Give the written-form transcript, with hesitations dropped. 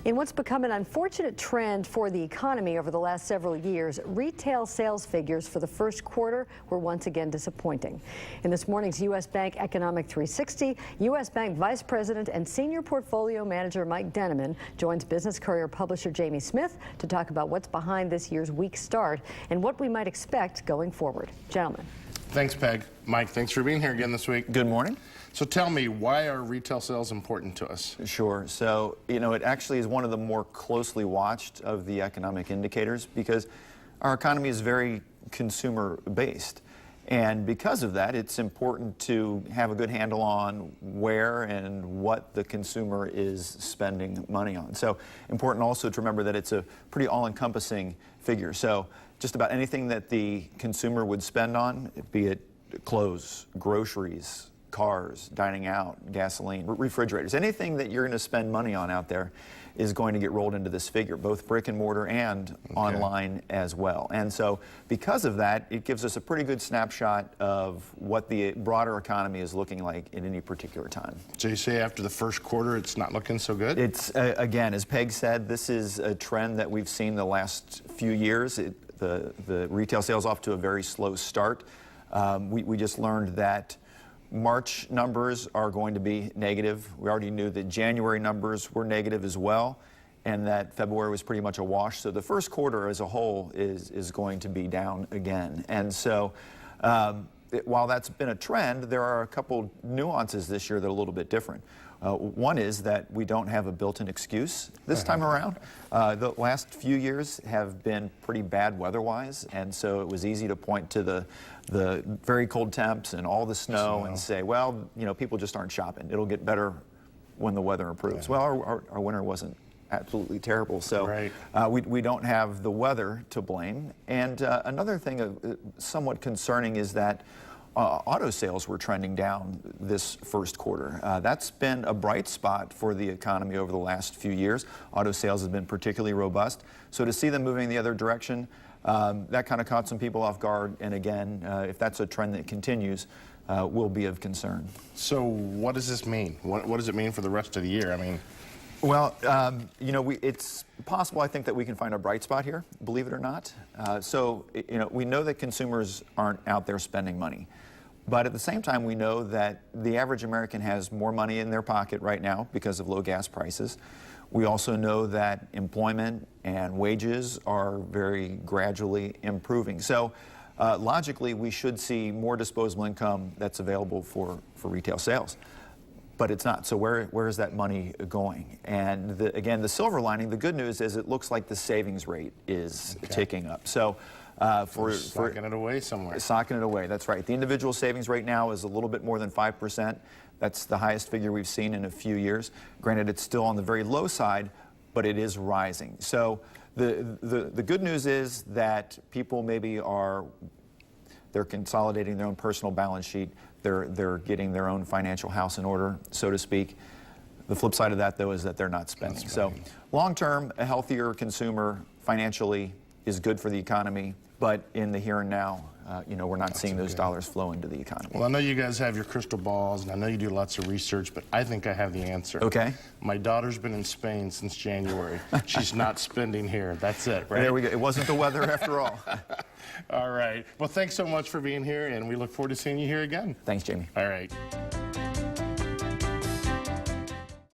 In what's become an unfortunate trend for the economy over the last several years, retail sales figures for the first quarter were once again disappointing. In this morning's U.S. Bank Economic 360, U.S. Bank Vice President and Senior Portfolio Manager Mike Denneman joins Business Courier publisher Jamie Smith to talk about what's behind this year's weak start and what we might expect going forward. Gentlemen. Thanks, Peg. Mike, thanks for being here again this week. Good morning. So tell me, why are retail sales important to us? Sure. So, it actually is one of the more closely watched of the economic indicators because our economy is very consumer-based. And because of that, it's important to have a good handle on where and what the consumer is spending money on. So important also to remember that it's a pretty all-encompassing figure. So just about anything that the consumer would spend on, be it clothes, groceries, cars, dining out, gasoline, refrigerators, anything that you're going to spend money on out there is going to get rolled into this figure, both brick and mortar and online as well. And so because of that, it gives us a pretty good snapshot of what the broader economy is looking like at any particular time. So you say after the first quarter, it's not looking so good? It's, again, as Peg said, this is a trend that we've seen the last few years. The retail sales off to a very slow start. We just learned that March numbers are going to be negative. We already knew that January numbers were negative as well, and that February was pretty much a wash. So the first quarter as a whole is going to be down again. And so while that's been a trend, there are a couple nuances this year that are a little bit different. One is that we don't have a built-in excuse this time around. The last few years have been pretty bad weather-wise, and so it was easy to point to the very cold temps and all the snow and say, well, people just aren't shopping. It'll get better when the weather improves. Well, our winter wasn't absolutely terrible, so we don't have the weather to blame. And another thing somewhat concerning is that auto sales were trending down this first quarter. That's been a bright spot for the economy over the last few years. Auto sales have been particularly robust. So to see them moving the other direction, that kind of caught some people off guard. And again, if that's a trend that continues, will be of concern. So what does this mean? What does it mean for the rest of the year? I mean, well, it's possible, I think, that we can find a bright spot here, believe it or not. We know that consumers aren't out there spending money. But at the same time, we know that the average American has more money in their pocket right now because of low gas prices. We also know that employment and wages are very gradually improving. So logically, we should see more disposable income that's available for retail sales. But it's not. So where is that money going? And again, the silver lining, the good news is it looks like the savings rate is ticking up. So socking it away somewhere. Socking it away, that's right. The individual savings rate now is a little bit more than 5%. That's the highest figure we've seen in a few years. Granted, it's still on the very low side, but it is rising. So the good news is that people maybe they're consolidating their own personal balance sheet. They're getting their own financial house in order, so to speak. The flip side of that, though, is that they're not spending. So long term, a healthier consumer financially is good for the economy, but in the here and now, we're not seeing those dollars flow into the economy. Well, I know you guys have your crystal balls, and I know you do lots of research, but I think I have the answer. Okay. My daughter's been in Spain since January. She's not spending here. That's it, right? There we go. It wasn't the weather after all. All right. Well, thanks so much for being here, and we look forward to seeing you here again. Thanks, Jamie. All right.